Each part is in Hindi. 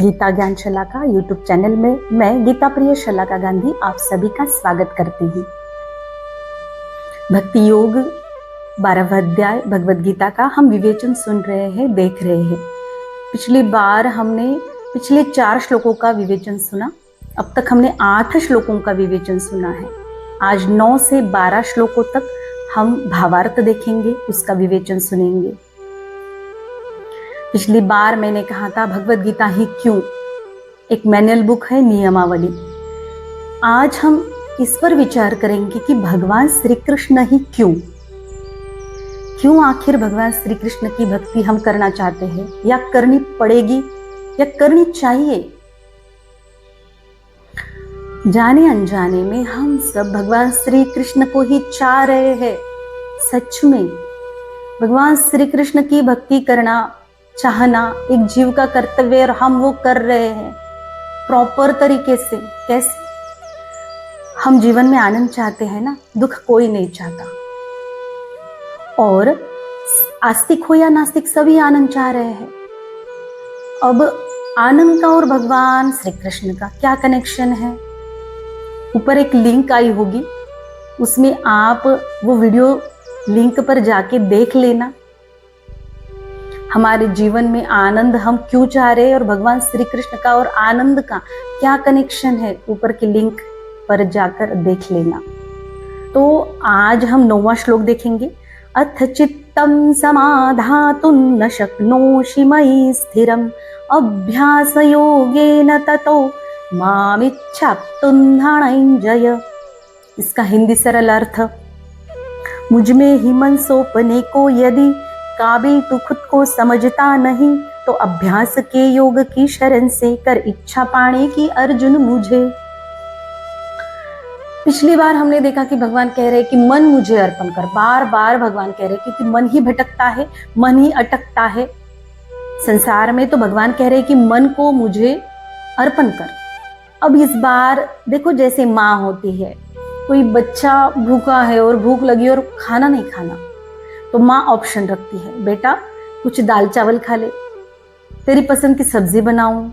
गीता ज्ञान शलाका यूट्यूब चैनल में मैं गीता प्रिय शलाका गांधी आप सभी का स्वागत करती हूँ। भक्ति योग 12वां अध्याय भगवद गीता का हम विवेचन सुन रहे हैं, देख रहे हैं। पिछली बार हमने पिछले 4 श्लोकों का विवेचन सुना। अब तक हमने 8 श्लोकों का विवेचन सुना है। आज 9 से 12 श्लोकों तक हम भावार्थ देखेंगे, उसका विवेचन सुनेंगे। पिछली बार मैंने कहा था भगवद गीता ही क्यों, एक मैनुअल बुक है, नियमावली। आज हम इस पर विचार करेंगे कि भगवान श्री कृष्ण ही क्यों आखिर भगवान श्री कृष्ण की भक्ति हम करना चाहते हैं, या करनी पड़ेगी या करनी चाहिए। जाने अनजाने में हम सब भगवान श्री कृष्ण को ही चाह रहे हैं। सच में भगवान श्री कृष्ण की भक्ति करना, चाहना एक जीव का कर्तव्य, और हम वो कर रहे हैं प्रॉपर तरीके से। कैसे? हम जीवन में आनंद चाहते हैं ना, दुख कोई नहीं चाहता। और आस्तिक हो या नास्तिक सभी आनंद चाह रहे हैं। अब आनंद का और भगवान श्री कृष्ण का क्या कनेक्शन है? ऊपर एक लिंक आई होगी, उसमें आप वो वीडियो लिंक पर जाके देख लेना। हमारे जीवन में आनंद हम क्यों चाह रहे हैं और भगवान श्री कृष्ण का और आनंद का क्या कनेक्शन है, ऊपर की लिंक पर जाकर देख लेना। तो आज हम 9वां श्लोक देखेंगे। अथ चित्तं समाधातुं न शक्नोषि मयि स्थिरम् अभ्यासयोगेन ततो मामिच्छाप्तुं धनंजय। इसका हिंदी सरल अर्थ, मुझ में ही मन सौंपने को यदि काबिल तू खुद को समझता नहीं, तो अभ्यास के योग की शरण से कर इच्छा पाने की अर्जुन मुझे। पिछली बार हमने देखा कि भगवान कह रहे कि मन मुझे अर्पण कर। बार बार भगवान कह रहे क्योंकि मन ही भटकता है, मन ही अटकता है संसार में। तो भगवान कह रहे कि मन को मुझे अर्पण कर। अब इस बार देखो, जैसे माँ होती है, कोई बच्चा भूखा है और भूख लगी और खाना नहीं खाना, तो माँ ऑप्शन रखती है, बेटा कुछ दाल चावल खा ले, तेरी पसंद की सब्जी बनाऊं,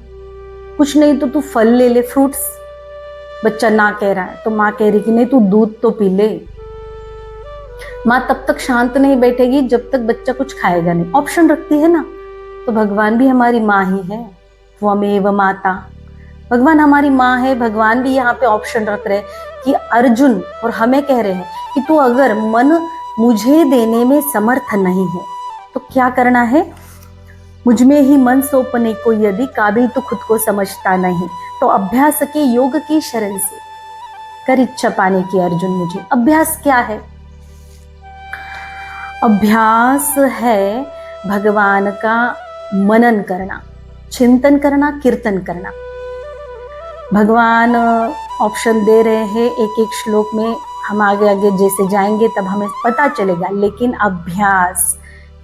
कुछ नहीं तो तू फल ले ले, फ्रूट्स। बच्चा ना कह रहा है तो माँ कह रही कि नहीं तू दूध तो पी ले। माँ तब तक शांत नहीं बैठेगी जब तक बच्चा कुछ खाएगा नहीं। ऑप्शन रखती है ना। तो भगवान भी हमारी माँ ही है, त्वमेव माता। भगवान हमारी माँ है। भगवान भी यहाँ पे ऑप्शन रख रहे हैं कि अर्जुन और हमें कह रहे हैं कि तू अगर मन मुझे देने में समर्थ नहीं है तो क्या करना है? मुझ में ही मन सौंपने को यदि काबिल तो खुद को समझता नहीं, तो अभ्यास के योग की शरण से कर इच्छा पाने की अर्जुन मुझे। अभ्यास क्या है? अभ्यास है भगवान का मनन करना, चिंतन करना, कीर्तन करना। भगवान ऑप्शन दे रहे हैं एक एक श्लोक में। हम आगे आगे जैसे जाएंगे तब हमें पता चलेगा। लेकिन अभ्यास,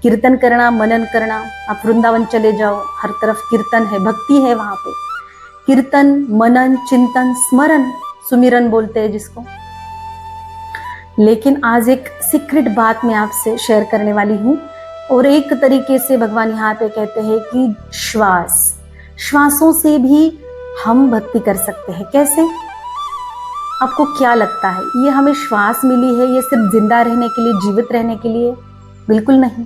कीर्तन करना, मनन करना। आप वृंदावन चले जाओ, हर तरफ कीर्तन है, भक्ति है वहां पे। कीर्तन, मनन, चिंतन, स्मरण, सुमिरन बोलते हैं जिसको। लेकिन आज एक सीक्रेट बात मैं आपसे शेयर करने वाली हूँ। और एक तरीके से भगवान यहाँ पे कहते हैं कि श्वासों से भी हम भक्ति कर सकते हैं। कैसे? आपको क्या लगता है? ये हमें श्वास मिली है ये सिर्फ जिंदा रहने के लिए, जीवित रहने के लिए? बिल्कुल नहीं।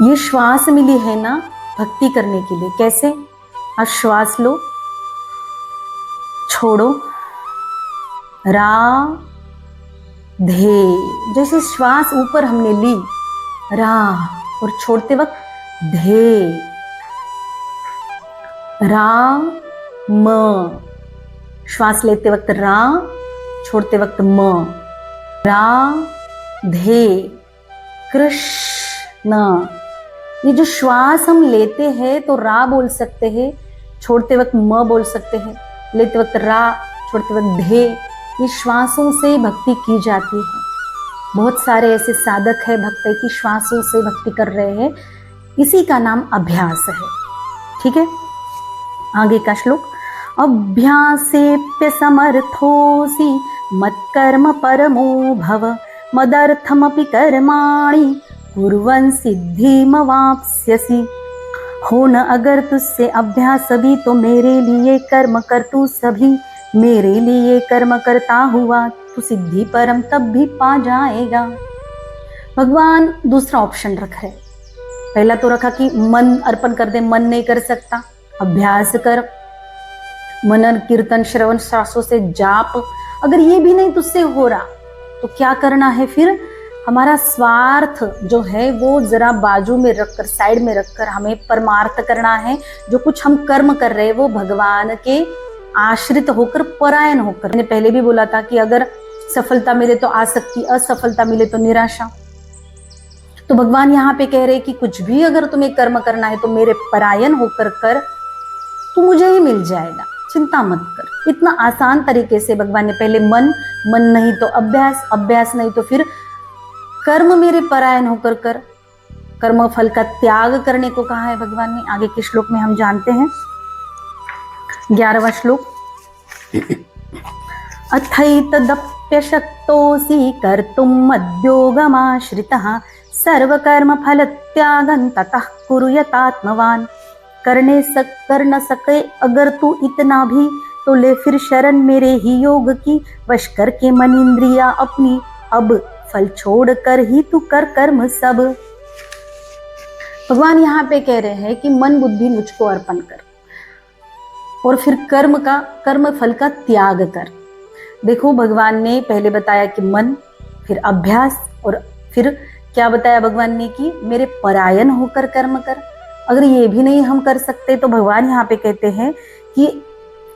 ये श्वास मिली है ना भक्ति करने के लिए। कैसे? आप श्वास लो, छोड़ो, राधे। जैसे श्वास ऊपर हमने ली रा, और छोड़ते वक्त धे, राम। श्वास लेते वक्त रा, छोड़ते वक्त म। राधे कृष्ण। ये जो श्वास हम लेते हैं तो रा बोल सकते हैं, छोड़ते वक्त म बोल सकते हैं, लेते वक्त रा, छोड़ते वक्त धे। ये श्वासों से भक्ति की जाती है। बहुत सारे ऐसे साधक है भक्त की श्वासों से भक्ति कर रहे हैं। इसी का नाम अभ्यास है। ठीक है, आगे का श्लोक। अभ्यासेप्य समर्थोऽसि मत्कर्म परमो भव मदर्थमपि कर्माणि कुर्वन् सिद्धिमवाप्स्यसि। हो न अगर तुझसे अभ्यास सभी, तो मेरे लिए कर्म कर तू सभी। मेरे लिए कर्म करता हुआ तू सिद्धि परम तब भी पा जाएगा। भगवान दूसरा ऑप्शन रख रहे। पहला तो रखा कि मन अर्पण कर दे, मन नहीं कर सकता, अभ्यास कर, मनन कीर्तन श्रवण शास्त्रों से जाप। अगर ये भी नहीं तुझसे हो रहा तो क्या करना है फिर? हमारा स्वार्थ जो है वो जरा बाजू में रखकर, साइड में रखकर हमें परमार्थ करना है। जो कुछ हम कर्म कर रहे हैं वो भगवान के आश्रित होकर, परायण होकर। मैंने पहले भी बोला था कि अगर सफलता मिले तो आसक्ति, असफलता मिले तो निराशा। तो भगवान यहाँ पे कह रहे कि कुछ भी अगर तुम्हें कर्म करना है तो मेरे परायण होकर कर, तो मुझे ही मिल जाएगा, चिंता मत कर। इतना आसान तरीके से भगवान ने पहले मन, मन नहीं तो अभ्यास, अभ्यास नहीं तो फिर कर्म मेरे परायण होकर कर, कर्म फल का त्याग करने को कहा है भगवान ने। आगे के श्लोक में हम जानते हैं, 11वां श्लोक। अथैतदप्यशक्तोऽसि कर्तुं मद्योगमाश्रितः सर्वकर्म फल त्यागं ततः कुरु यतात्मवान। कर न सके अगर तू इतना भी, तो ले फिर शरण मेरे ही योग की। वश करके मन इंद्रिया अपनी, अब फल छोड़ कर ही तू कर कर्म सब। भगवान यहाँ पे कह रहे हैं कि मन बुद्धि मुझको अर्पण कर और फिर कर्म फल का त्याग कर। देखो भगवान ने पहले बताया कि मन, फिर अभ्यास, और फिर क्या बताया भगवान ने कि मेरे परायण होकर कर्म कर। अगर ये भी नहीं हम कर सकते तो भगवान यहाँ पे कहते हैं कि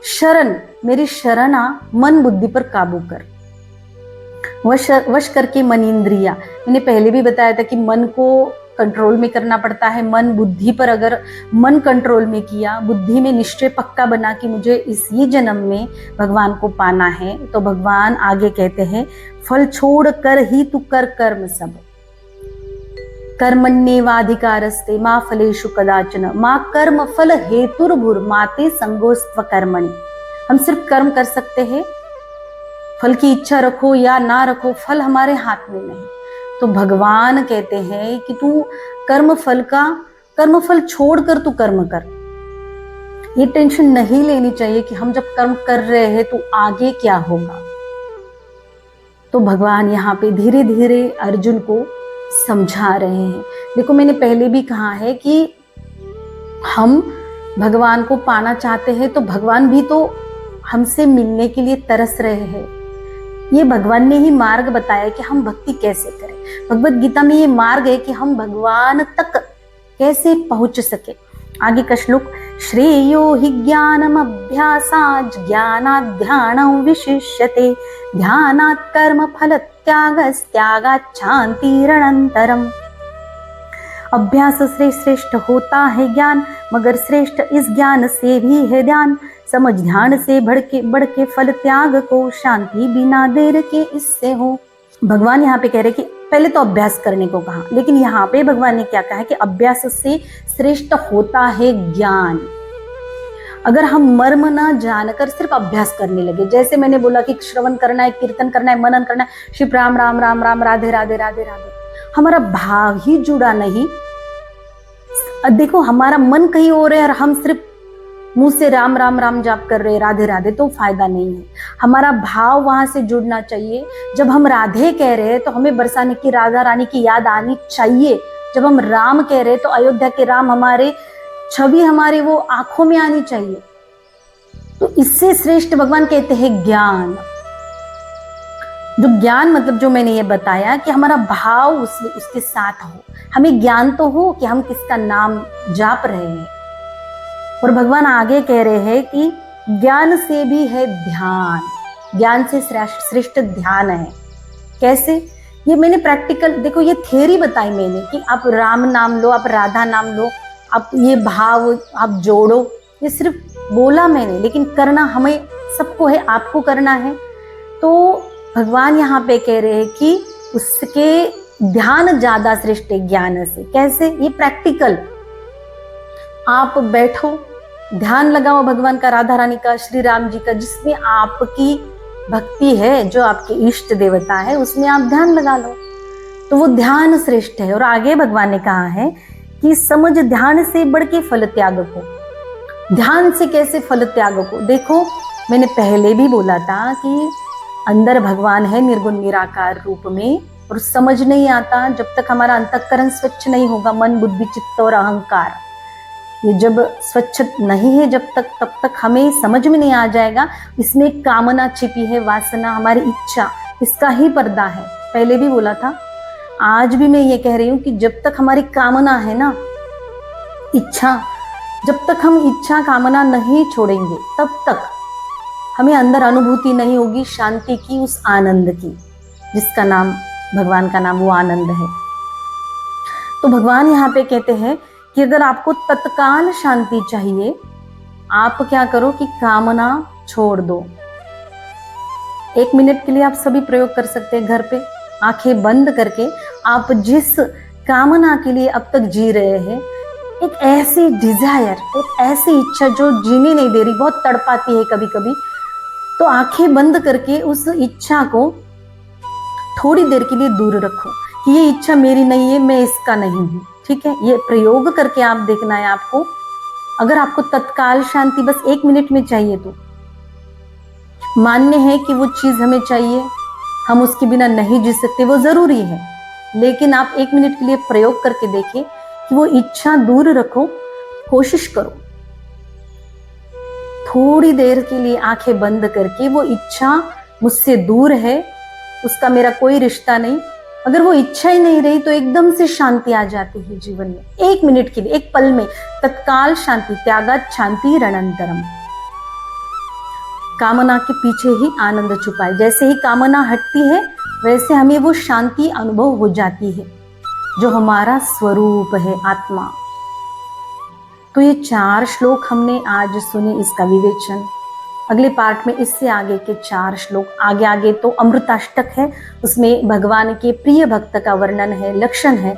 शरण, मेरी शरण आ, मन बुद्धि पर काबू कर, वश करके मन इंद्रिया। मैंने पहले भी बताया था कि मन को कंट्रोल में करना पड़ता है। मन बुद्धि पर, अगर मन कंट्रोल में किया, बुद्धि में निश्चय पक्का बना कि मुझे इसी जन्म में भगवान को पाना है, तो भगवान आगे कहते हैं फल छोड़ कर ही तू कर कर्म सब। कर्मण्येवाधिकारस्ते मा फलेषु कदाचन मा कर्म फल हेतुर्भुर माते संगोस्त्व कर्मणि। हम सिर्फ कर्म कर सकते हैं, फल की इच्छा रखो या ना रखो, फल हमारे हाथ में नहीं। तो भगवान कहते हैं कि तू कर्म फल छोड़कर तू कर्म कर। ये टेंशन नहीं लेनी चाहिए कि हम जब कर्म कर रहे हैं तो आगे क्या होगा। तो भगवान यहाँ पे धीरे धीरे अर्जुन को समझा रहे हैं। देखो मैंने पहले भी कहा है कि हम भगवान को पाना चाहते हैं तो भगवान भी तो हमसे मिलने के लिए तरस रहे हैं। ये भगवान ने ही मार्ग बताया कि हम भक्ति कैसे करें। भगवत गीता में ये मार्ग है कि हम भगवान तक कैसे पहुंच सके। आगे का श्लोक, श्रेयो हि ज्ञानम अभ्यासात् ज्ञानात् ध्यानं विशिष्यते ध्यानात् कर्म फल त्यागात् शान्तिरनन्तरम्। अभ्यास से श्रेष्ठ होता है ज्ञान, मगर श्रेष्ठ इस ज्ञान से भी है ध्यान। समझ ध्यान से बढ़ के फल त्याग को, शांति बिना देर के इससे हो। भगवान यहाँ पे कह रहे कि पहले तो अभ्यास करने को कहा, लेकिन यहाँ पे भगवान ने क्या कहा है कि अभ्यास से श्रेष्ठ होता है ज्ञान। अगर हम मर्म ना जानकर सिर्फ अभ्यास करने लगे, जैसे मैंने बोला कि श्रवण करना है, कीर्तन करना है, मनन करना है, शिव राम राम राम राम राधे राधे राधे राधे, हमारा भाव ही जुड़ा नहीं। देखो हमारा मन कहीं और है और हम सिर्फ मुंह से राम राम राम जाप कर रहे, राधे राधे, तो फायदा नहीं है। हमारा भाव वहां से जुड़ना चाहिए। जब हम राधे कह रहे हैं तो हमें बरसाने की राधा रानी की याद आनी चाहिए। जब हम राम कह रहे हैं तो अयोध्या के राम हमारे छवि हमारे वो आंखों में आनी चाहिए। तो इससे श्रेष्ठ भगवान कहते हैं ज्ञान। जो ज्ञान मतलब जो मैंने ये बताया कि हमारा भाव उसके साथ हो। हमें ज्ञान तो हो कि हम किसका नाम जाप रहे हैं। और भगवान आगे कह रहे हैं कि ज्ञान से भी है ध्यान, ज्ञान से श्रेष्ठ ध्यान है। कैसे? ये मैंने प्रैक्टिकल, देखो ये थ्योरी बताई मैंने कि आप राम नाम लो, आप राधा नाम लो, आप ये भाव आप जोड़ो। ये सिर्फ बोला मैंने, लेकिन करना हमें सबको है, आपको करना है। तो भगवान यहाँ पे कह रहे हैं कि उसके ध्यान ज्यादा श्रेष्ठ है ज्ञान से। कैसे? ये प्रैक्टिकल। आप बैठो, ध्यान लगाओ भगवान का, राधा रानी का, श्री राम जी का, जिसमें आपकी भक्ति है, जो आपके इष्ट देवता है, उसमें आप ध्यान लगा लो। तो वो ध्यान श्रेष्ठ है। और आगे भगवान ने कहा है कि समझ ध्यान से बढ़ के फल त्याग को। ध्यान से कैसे फल त्याग को? देखो, मैंने पहले भी बोला था कि अंदर भगवान है निर्गुण निराकार रूप में, और समझ नहीं आता जब तक हमारा अंतःकरण स्वच्छ नहीं होगा। मन, बुद्धि, चित्त और अहंकार ये जब स्वच्छ नहीं है जब तक, तब तक हमें समझ में नहीं आ जाएगा इसमें कामना छिपी है, वासना, हमारी इच्छा, इसका ही पर्दा है। पहले भी बोला था, आज भी मैं ये कह रही हूँ कि जब तक हमारी कामना है ना, इच्छा, जब तक हम इच्छा कामना नहीं छोड़ेंगे तब तक हमें अंदर अनुभूति नहीं होगी शांति की, उस आनंद की, जिसका नाम, भगवान का नाम वो आनंद है। तो भगवान यहाँ पे कहते हैं कि अगर आपको तत्काल शांति चाहिए, आप क्या करो कि कामना छोड़ दो। 1 मिनट के लिए आप सभी प्रयोग कर सकते हैं घर पे, आंखें बंद करके। आप जिस कामना के लिए अब तक जी रहे हैं, एक ऐसी डिजायर, एक ऐसी इच्छा जो जीने नहीं दे रही, बहुत तड़पाती है कभी कभी, तो आंखें बंद करके उस इच्छा को थोड़ी देर के लिए दूर रखो कि ये इच्छा मेरी नहीं है, मैं इसका नहीं हूँ। ठीक है, ये प्रयोग करके आप देखना है आपको। अगर आपको तत्काल शांति बस 1 मिनट में चाहिए, तो मान्य है कि वो चीज हमें चाहिए, हम उसके बिना नहीं जी सकते, वो जरूरी है, लेकिन आप 1 मिनट के लिए प्रयोग करके देखिए कि वो इच्छा दूर रखो। कोशिश करो थोड़ी देर के लिए आंखें बंद करके, वो इच्छा मुझसे दूर है, उसका मेरा कोई रिश्ता नहीं। अगर वो इच्छा ही नहीं रही तो एकदम से शांति आ जाती है जीवन में। 1 मिनट के लिए, एक पल में तत्काल शांति। त्यागात् शांति रणंतरम। कामना के पीछे ही आनंद छुपा है। जैसे ही कामना हटती है वैसे हमें वो शांति अनुभव हो जाती है जो हमारा स्वरूप है, आत्मा। तो ये 4 श्लोक हमने आज सुने, इसका विवेचन। अगले पार्ट में इससे आगे के 4 श्लोक, आगे तो अमृताष्टक है, उसमें भगवान के प्रिय भक्त का वर्णन है, लक्षण है।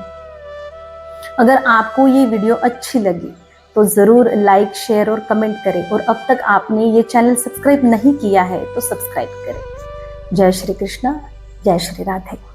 अगर आपको ये वीडियो अच्छी लगी तो जरूर लाइक, शेयर और कमेंट करें, और अब तक आपने ये चैनल सब्सक्राइब नहीं किया है तो सब्सक्राइब करें। जय श्री कृष्ण, जय श्री राधे।